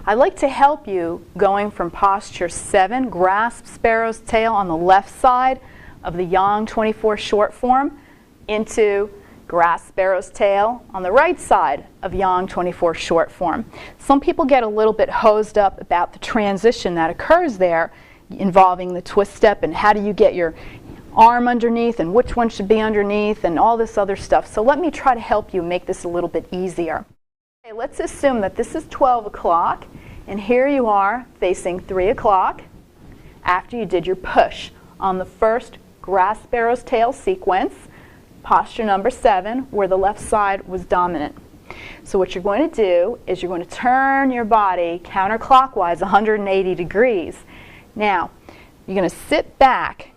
I'd like to help you going from posture 7, grasp sparrow's tail on the left side of the Yang 24 short form, into grasp sparrow's tail on the right side of Yang 24 short form. Some people get a little bit hosed up about the transition that occurs there involving the twist step and how do you get your arm underneath and which one should be underneath and all this other stuff. So let me try to help you make this a little bit easier. Okay, let's assume that this is 12 o'clock and here you are facing 3 o'clock after you did your push on the first grasp sparrow's tail sequence, posture number 7, where the left side was dominant. So what you're going to do is you're going to turn your body counterclockwise 180 degrees. Now, you're going to sit back,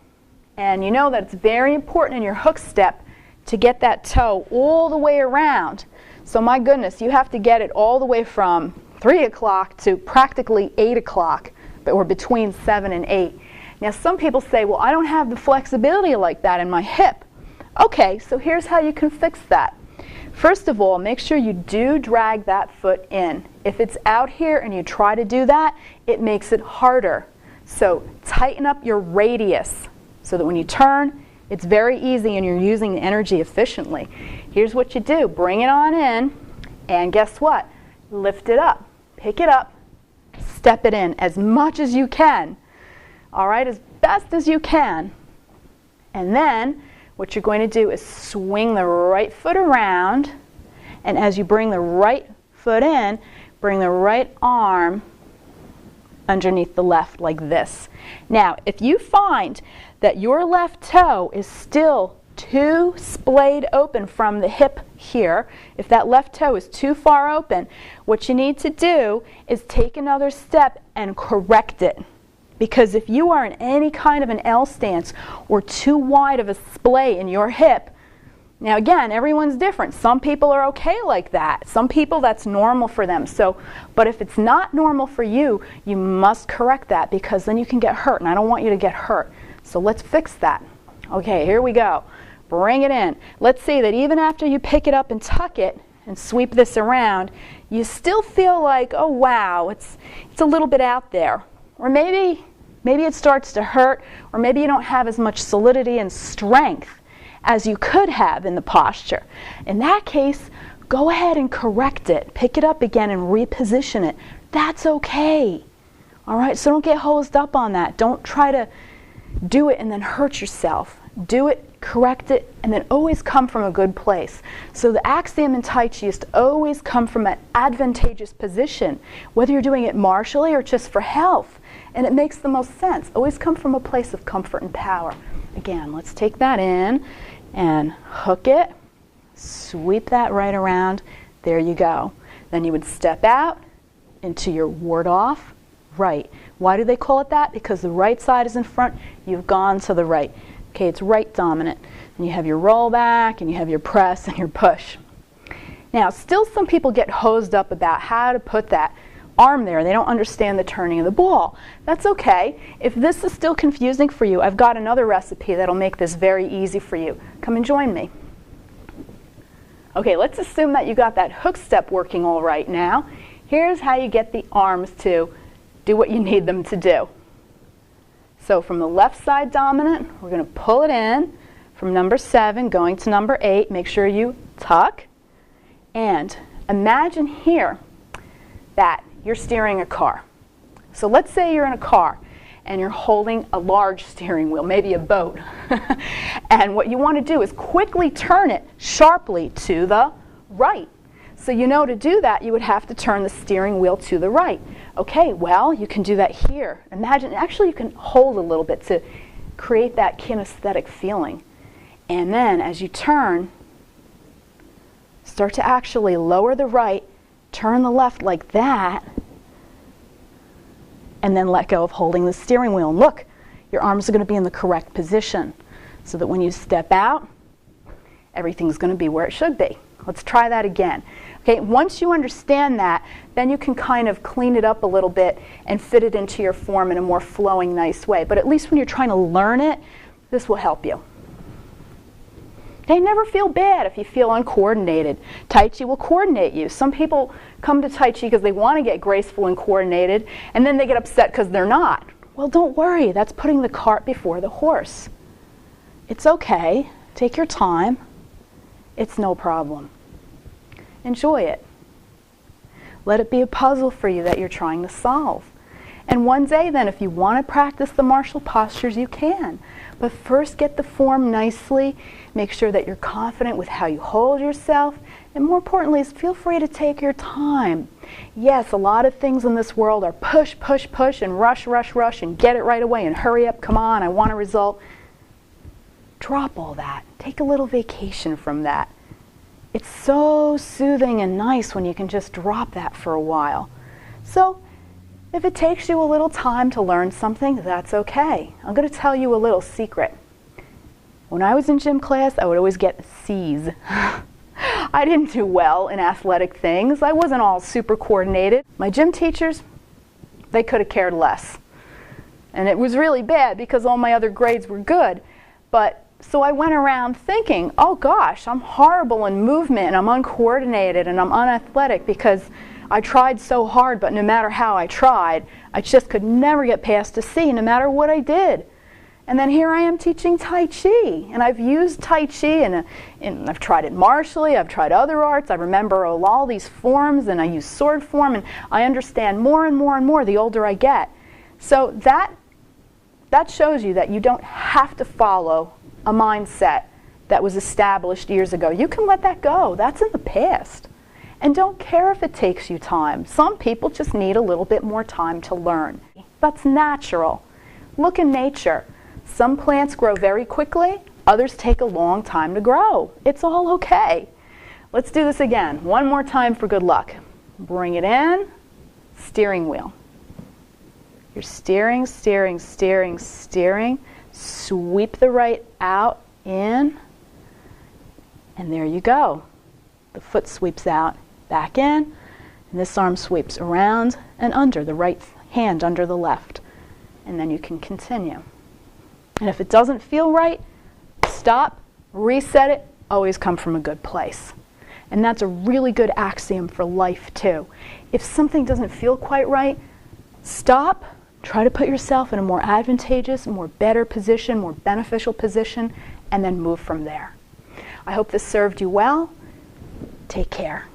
and you know that it's very important in your hook step to get that toe all the way around. So my goodness, you have to get it all the way from 3 o'clock to practically 8 o'clock, or between 7 and 8. Now some people say, well, I don't have the flexibility like that in my hip. Okay, so here's how you can fix that. First of all, make sure you do drag that foot in. If it's out here and you try to do that, it makes it harder. So tighten up your radius so that when you turn, it's very easy and you're using the energy efficiently. Here's what you do. Bring it on in, and guess what? Lift it up. Pick it up. Step it in as much as you can. All right, as best as you can. And then what you're going to do is swing the right foot around, and as you bring the right foot in, bring the right arm underneath the left like this. Now, if you find that your left toe is still too splayed open from the hip here, if that left toe is too far open, what you need to do is take another step and correct it. Because if you are in any kind of an L stance or too wide of a splay in your hip, now again, everyone's different. Some people are okay like that. Some people, that's normal for them. So, but if it's not normal for you, you must correct that because then you can get hurt, and I don't want you to get hurt. So let's fix that. Okay, here we go. Bring it in. Let's see that even after you pick it up and tuck it and sweep this around, you still feel like, oh wow, it's a little bit out there. Or maybe it starts to hurt, or maybe you don't have as much solidity and strength as you could have in the posture. In that case, go ahead and correct it. Pick it up again and reposition it. That's okay. All right, so don't get hosed up on that. Don't try to do it and then hurt yourself. Do it, correct it, and then always come from a good place. So the axiom in Tai Chi is to always come from an advantageous position, whether you're doing it martially or just for health. And it makes the most sense. Always come from a place of comfort and power. Again, let's take that in and hook it, sweep that right around. There you go. Then you would step out into your ward off right. Why do they call it that? Because the right side is in front, you've gone to the right. Okay, it's right dominant. And you have your roll back, and you have your press and your push. Now, still some people get hosed up about how to put that arm there. They don't understand the turning of the ball. That's okay. If this is still confusing for you, I've got another recipe that'll make this very easy for you. Come and join me. Okay, let's assume that you got that hook step working all right now. Here's how you get the arms to do what you need them to do. So from the left side dominant, we're going to pull it in from number 7 going to number 8. Make sure you tuck. And imagine here that you're steering a car. So let's say you're in a car and you're holding a large steering wheel, maybe a boat. And what you want to do is quickly turn it sharply to the right. So you know to do that, you would have to turn the steering wheel to the right. Okay, well, you can do that here. Imagine, actually you can hold a little bit to create that kinesthetic feeling. And then as you turn, start to actually lower the right, turn the left like that, and then let go of holding the steering wheel. And look, your arms are going to be in the correct position so that when you step out, everything's going to be where it should be. Let's try that again. Okay, once you understand that, then you can kind of clean it up a little bit and fit it into your form in a more flowing, nice way. But at least when you're trying to learn it, this will help you. They never feel bad if you feel uncoordinated. Tai Chi will coordinate you. Some people come to Tai Chi because they want to get graceful and coordinated, and then they get upset because they're not. Well, don't worry. That's putting the cart before the horse. It's okay. Take your time. It's no problem. Enjoy it. Let it be a puzzle for you that you're trying to solve. And one day then, if you want to practice the martial postures, you can. But first get the form nicely. Make sure that you're confident with how you hold yourself. And more importantly, is feel free to take your time. Yes, a lot of things in this world are push, push, push, and rush, rush, rush, and get it right away, and hurry up, come on, I want a result. Drop all that. Take a little vacation from that. It's so soothing and nice when you can just drop that for a while. So, if it takes you a little time to learn something, that's okay. I'm going to tell you a little secret. When I was in gym class, I would always get C's. I didn't do well in athletic things. I wasn't all super coordinated. My gym teachers, they could have cared less. And it was really bad because all my other grades were good. But so I went around thinking, oh gosh, I'm horrible in movement and I'm uncoordinated and I'm unathletic because I tried so hard, but no matter how I tried, I just could never get past a C, no matter what I did. And then here I am teaching Tai Chi, and I've used Tai Chi, and I've tried it martially, I've tried other arts, I remember all these forms, and I use sword form, and I understand more and more and more the older I get. So that shows you that you don't have to follow a mindset that was established years ago. You can let that go. That's in the past. And don't care if it takes you time. Some people just need a little bit more time to learn. That's natural. Look in nature. Some plants grow very quickly, others take a long time to grow. It's all okay. Let's do this again. One more time for good luck. Bring it in, steering wheel. You're steering, steering, steering, steering. Sweep the right out, in, and there you go. The foot sweeps out, back in, and this arm sweeps around and under, the right hand under the left. And then you can continue. And if it doesn't feel right, stop, reset it, always come from a good place. And that's a really good axiom for life too. If something doesn't feel quite right, stop, try to put yourself in a more advantageous, more better position, more beneficial position, and then move from there. I hope this served you well. Take care.